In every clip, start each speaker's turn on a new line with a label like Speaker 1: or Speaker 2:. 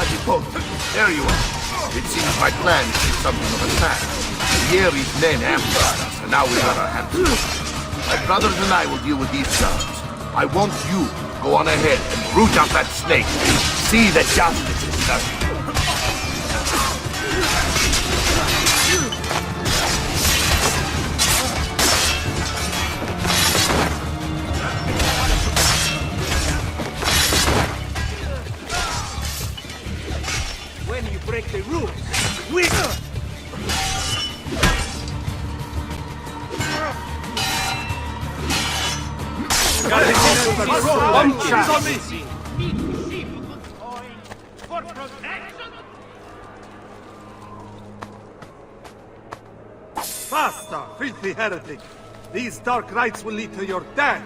Speaker 1: Depot. There you are. It seems my plan is something of a snag. Vieri's men ambushed us, and now we got our hands full. My brothers and I will deal with these guards. I want you to go on ahead and root out that snake. See that justice is done.
Speaker 2: When you break the rules, we...
Speaker 3: One shot.
Speaker 2: For protection?
Speaker 3: Basta, filthy heretic! These dark rites will lead to your death!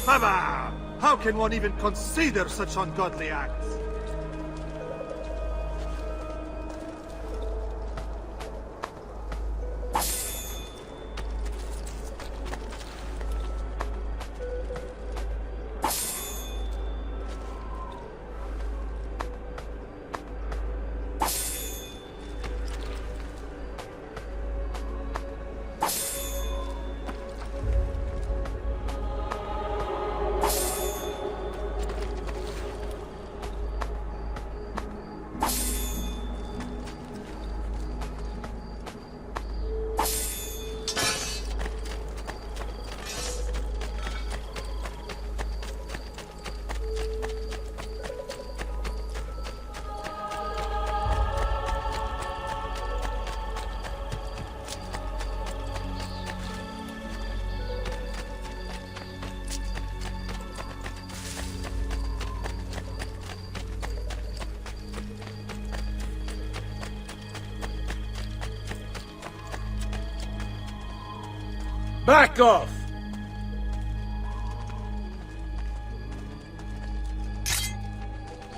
Speaker 3: Baba! How can one even consider such ungodly acts?
Speaker 2: Back off!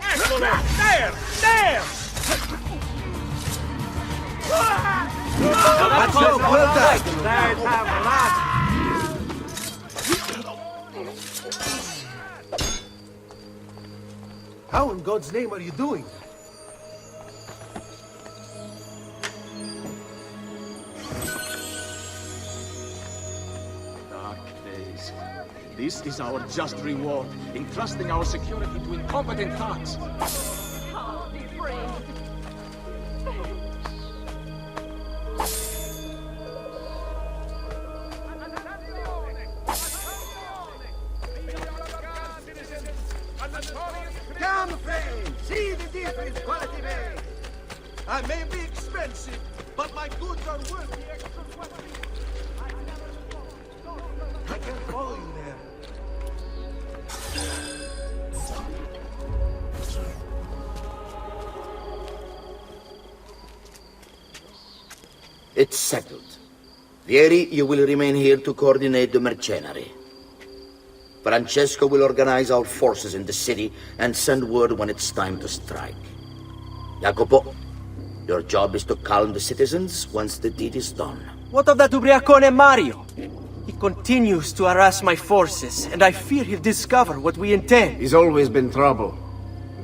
Speaker 2: Excellent! There! There!
Speaker 3: That's so well done!
Speaker 2: Let's have a laugh!
Speaker 3: How in God's name are you doing?
Speaker 4: This is our just reward, entrusting our security to incompetent thugs.
Speaker 5: Oh, befriends.
Speaker 3: Come, friend! See the difference, quality man! I may be expensive, but my goods are worth the extra quality. I can follow you there.
Speaker 6: It's settled. Vieri, you will remain here to coordinate the mercenary. Francesco will organize our forces in the city and send word when it's time to strike. Jacopo, your job is to calm the citizens once the deed is done.
Speaker 7: What of that ubriacone Mario? He continues to harass my forces, and I fear he'll discover what we intend.
Speaker 8: He's always been trouble.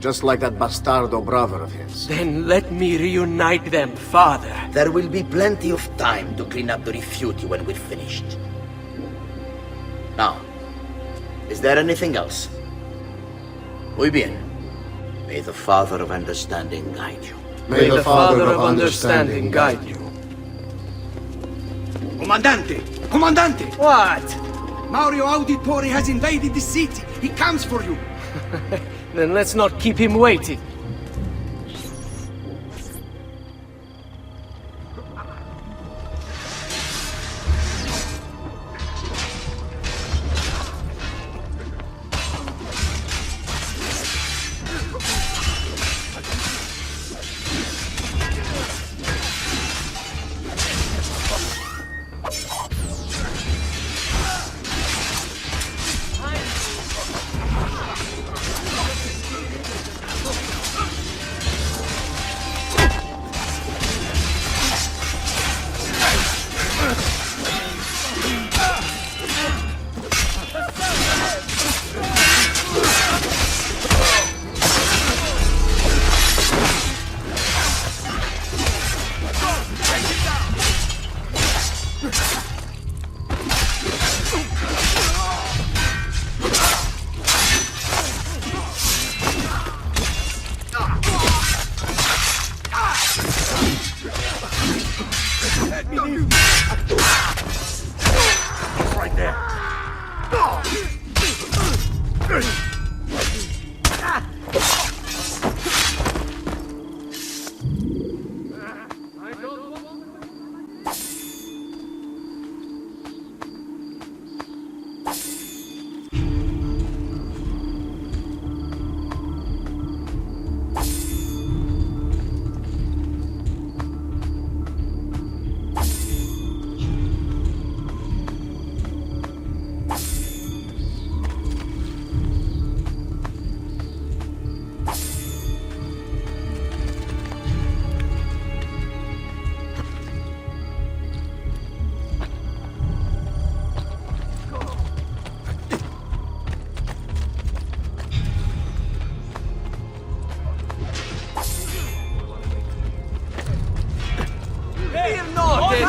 Speaker 8: Just like that bastardo brother of his.
Speaker 7: Then let me reunite them, father.
Speaker 6: There will be plenty of time to clean up the refuge when we're finished. Now, is there anything else? Muy bien. May the Father of Understanding guide you.
Speaker 8: May the Father of Understanding guide you.
Speaker 9: Comandante! Comandante!
Speaker 7: What?
Speaker 9: Mario Auditore has invaded the city. He comes for you.
Speaker 7: Then let's not keep him waiting.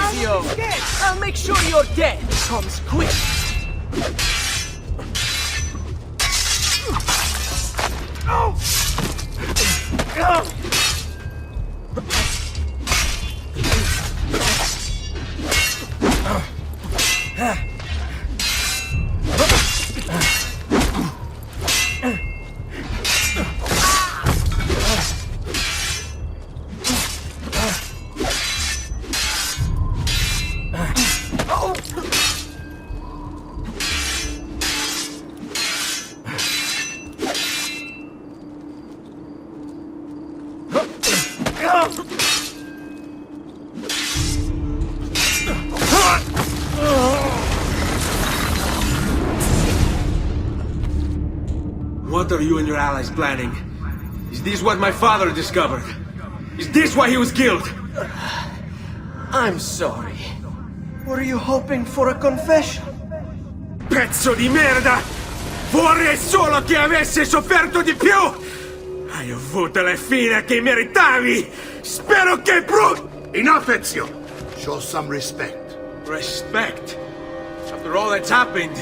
Speaker 7: Ezio! I'll make sure your death comes quick!
Speaker 2: What are you and your allies planning? Is this what my father discovered? Is this why he was killed?
Speaker 7: I'm sorry. Were you hoping for a confession?
Speaker 2: Pezzo di merda! Vorrei solo che avessi sofferto di più! Hai avuto la fine che meritavi! Spero che
Speaker 1: Enough, Ezio! Show some respect.
Speaker 2: Respect? After all that's happened,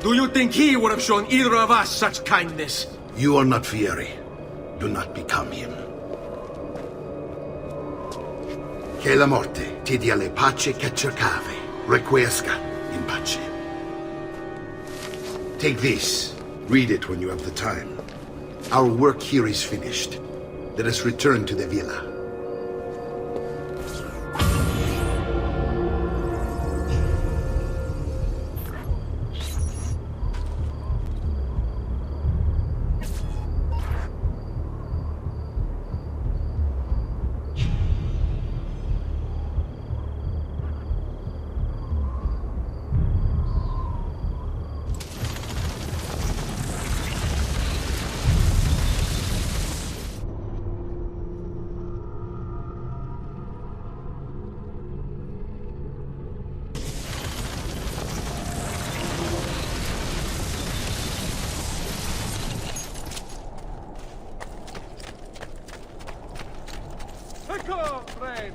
Speaker 2: do you think he would have shown either of us such kindness?
Speaker 1: You are not Fieri. Do not become him. Che la morte ti dia le pace che cercavi. Requiesca in pace. Take this. Read it when you have the time. Our work here is finished. Let us return to the villa.
Speaker 3: Come, friend.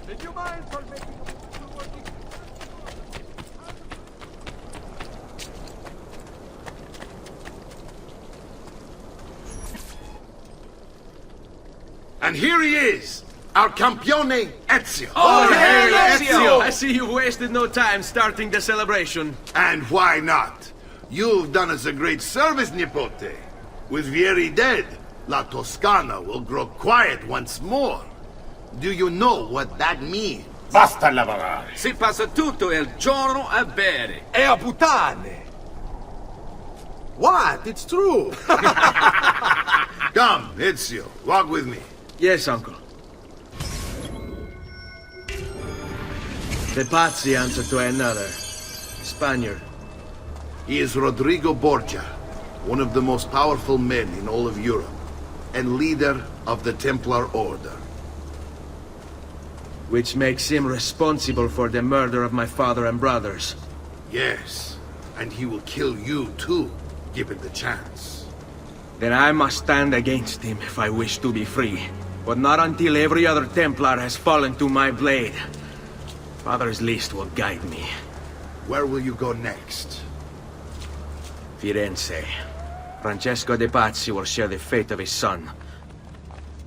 Speaker 3: Did you mind for making
Speaker 1: And here he is, our campione Ezio.
Speaker 2: Oh,
Speaker 7: hey, Ezio!
Speaker 2: I see you wasted no time starting the celebration.
Speaker 1: And why not? You've done us a great service, Nipote. With Vieri dead, La Toscana will grow quiet once more. Do you know what that means?
Speaker 8: Basta lavorare.
Speaker 10: Si passa tutto il giorno a bere.
Speaker 3: E a puttane! What? It's true!
Speaker 1: Come, Ezio, walk with me.
Speaker 2: Yes, uncle. The Pazzi answer to another. Spaniard.
Speaker 1: He is Rodrigo Borgia, one of the most powerful men in all of Europe, and leader of the Templar Order.
Speaker 2: Which makes him responsible for the murder of my father and brothers.
Speaker 1: Yes, and he will kill you too, given the chance.
Speaker 2: Then I must stand against him if I wish to be free. But not until every other Templar has fallen to my blade. Father's list will guide me.
Speaker 1: Where will you go next?
Speaker 2: Firenze. Francesco de Pazzi will share the fate of his son.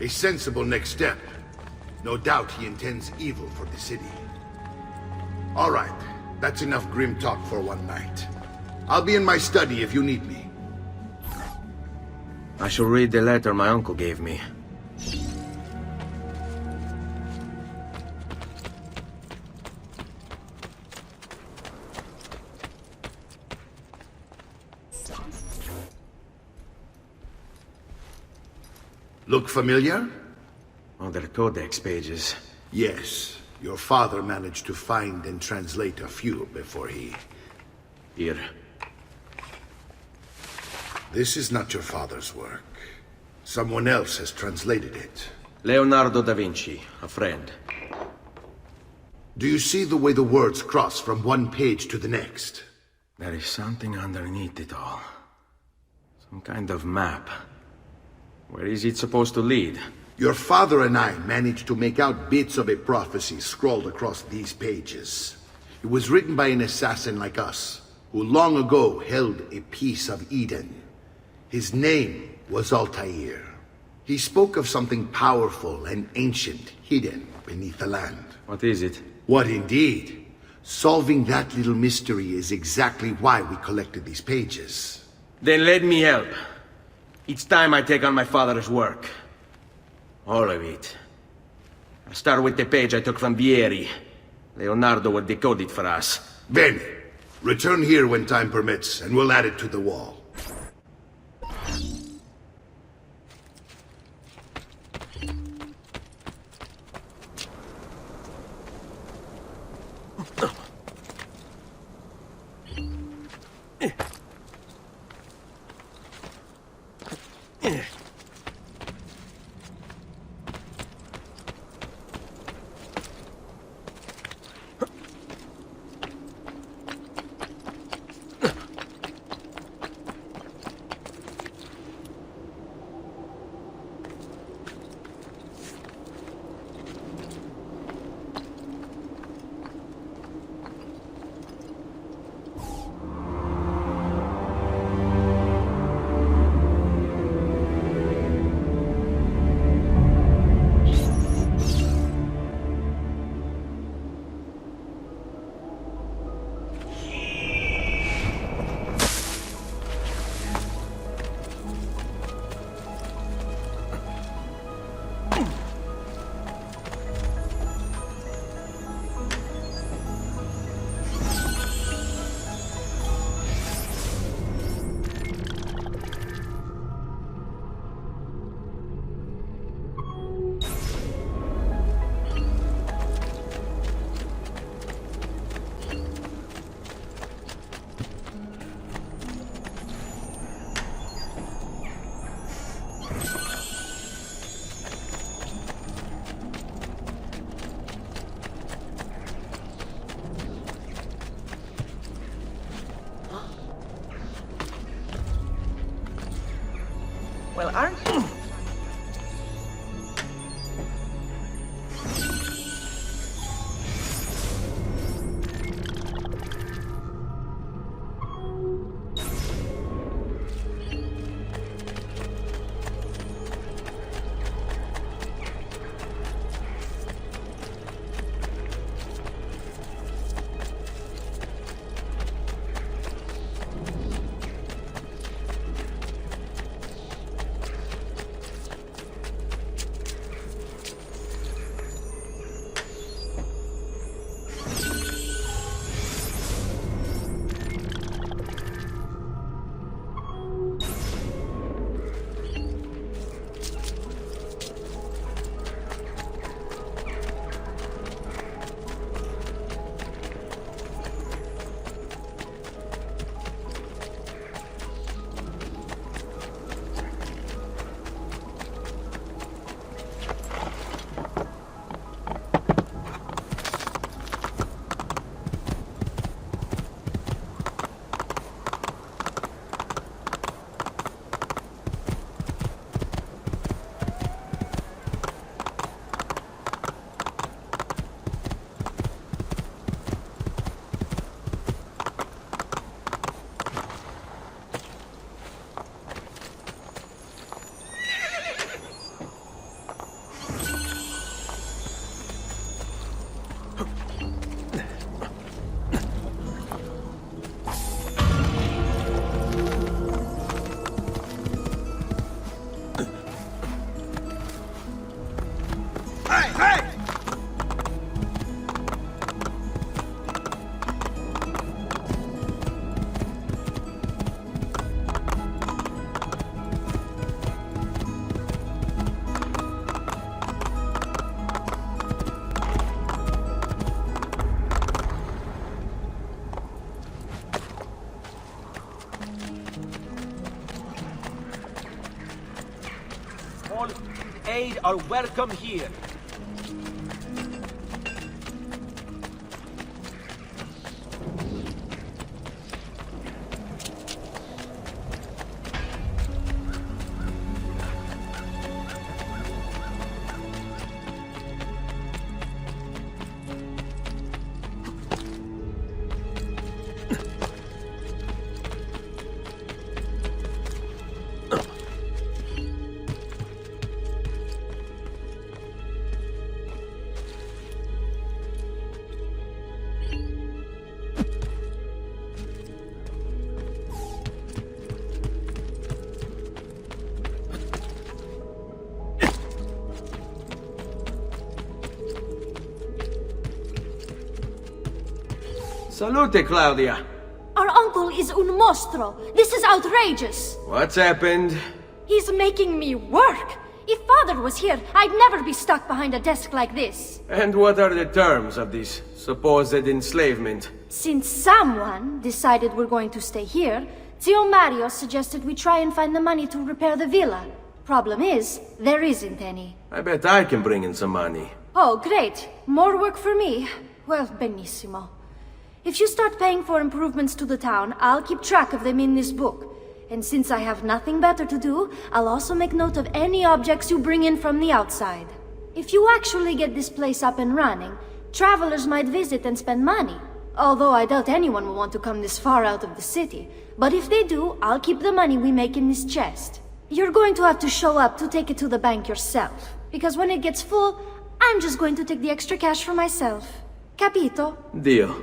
Speaker 1: A sensible next step. No doubt he intends evil for the city. All right, that's enough grim talk for one night. I'll be in my study if you need me.
Speaker 2: I shall read the letter my uncle gave me.
Speaker 1: Look familiar?
Speaker 2: Other codex pages.
Speaker 1: Yes. Your father managed to find and translate a few before he...
Speaker 2: Here.
Speaker 1: This is not your father's work. Someone else has translated it.
Speaker 2: Leonardo da Vinci, a friend.
Speaker 1: Do you see the way the words cross from one page to the next?
Speaker 2: There is something underneath it all. Some kind of map. Where is it supposed to lead?
Speaker 1: Your father and I managed to make out bits of a prophecy scrawled across these pages. It was written by an assassin like us, who long ago held a piece of Eden. His name was Altair. He spoke of something powerful and ancient hidden beneath the land.
Speaker 2: What is it?
Speaker 1: What indeed? Solving that little mystery is exactly why we collected these pages.
Speaker 2: Then let me help. Each time I take on my father's work. All of it. I'll start with the page I took from Vieri. Leonardo will decode it for us.
Speaker 1: Bene. Return here when time permits, and we'll add it to the wall.
Speaker 7: Well, aren't you?
Speaker 2: All aid are welcome here. Salute, Claudia.
Speaker 5: Our uncle is un mostro. This is outrageous.
Speaker 2: What's happened?
Speaker 5: He's making me work. If Father was here, I'd never be stuck behind a desk like this.
Speaker 2: And what are the terms of this supposed enslavement?
Speaker 5: Since someone decided we're going to stay here, Zio Mario suggested we try and find the money to repair the villa. Problem is, there isn't any.
Speaker 2: I bet I can bring in some money.
Speaker 5: Oh, great. More work for me. Well, benissimo. If you start paying for improvements to the town, I'll keep track of them in this book. And since I have nothing better to do, I'll also make note of any objects you bring in from the outside. If you actually get this place up and running, travelers might visit and spend money. Although I doubt anyone will want to come this far out of the city. But if they do, I'll keep the money we make in this chest. You're going to have to show up to take it to the bank yourself. Because when it gets full, I'm just going to take the extra cash for myself. Capito?
Speaker 2: Deal.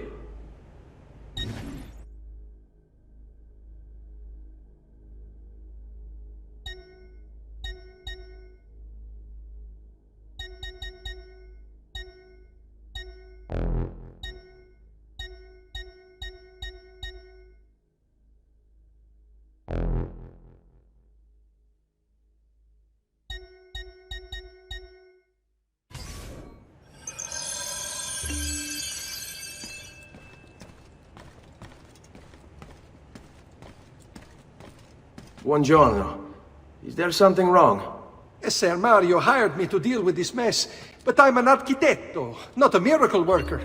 Speaker 2: Buongiorno. Is there something wrong?
Speaker 3: Ser Mario hired me to deal with this mess, but I'm an architetto, not a miracle worker.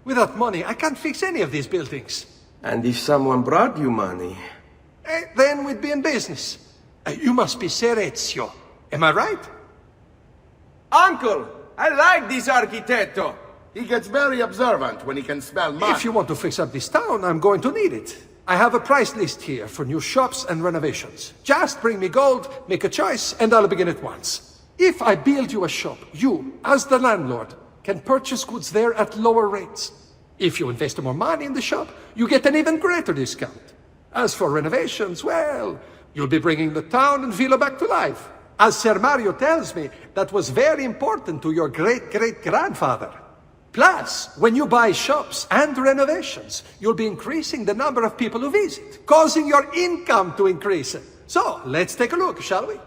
Speaker 3: Without money, I can't fix any of these buildings.
Speaker 2: And if someone brought you money?
Speaker 3: Then we'd be in business. You must be Ser Ezio. Am I right?
Speaker 2: Uncle! I like this architetto!
Speaker 1: He gets very observant when he can smell money.
Speaker 3: If you want to fix up this town, I'm going to need it. I have a price list here for new shops and renovations. Just bring me gold, make a choice, and I'll begin at once. If I build you a shop, you, as the landlord, can purchase goods there at lower rates. If you invest more money in the shop, you get an even greater discount. As for renovations, well, you'll be bringing the town and villa back to life. As Ser Mario tells me, that was very important to your great-great-grandfather. Plus, when you buy shops and renovations, you'll be increasing the number of people who visit, causing your income to increase. So, let's take a look, shall we?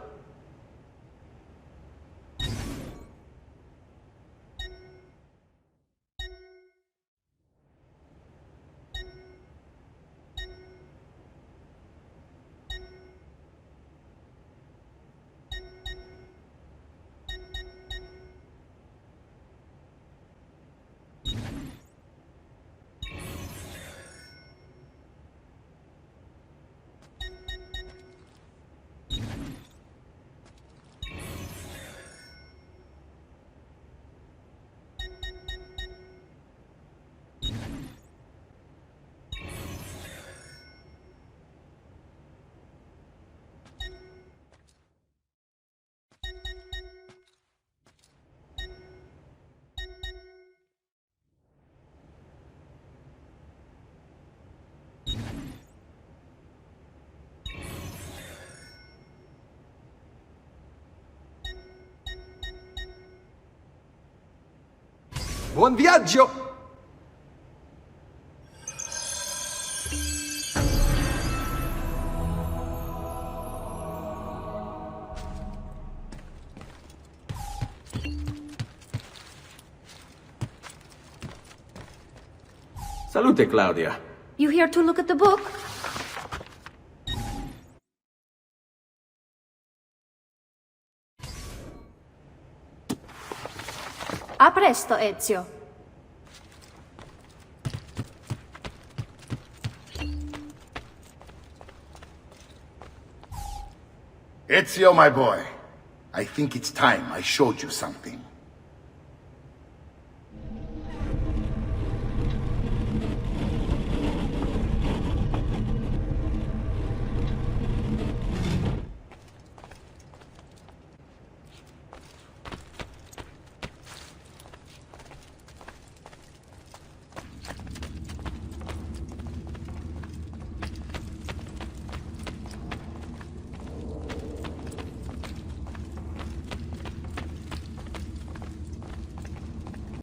Speaker 3: Buon viaggio!
Speaker 2: Salute, Claudia.
Speaker 5: You here to look at the book? A presto, Ezio.
Speaker 1: Ezio, my boy. I think it's time I showed you something.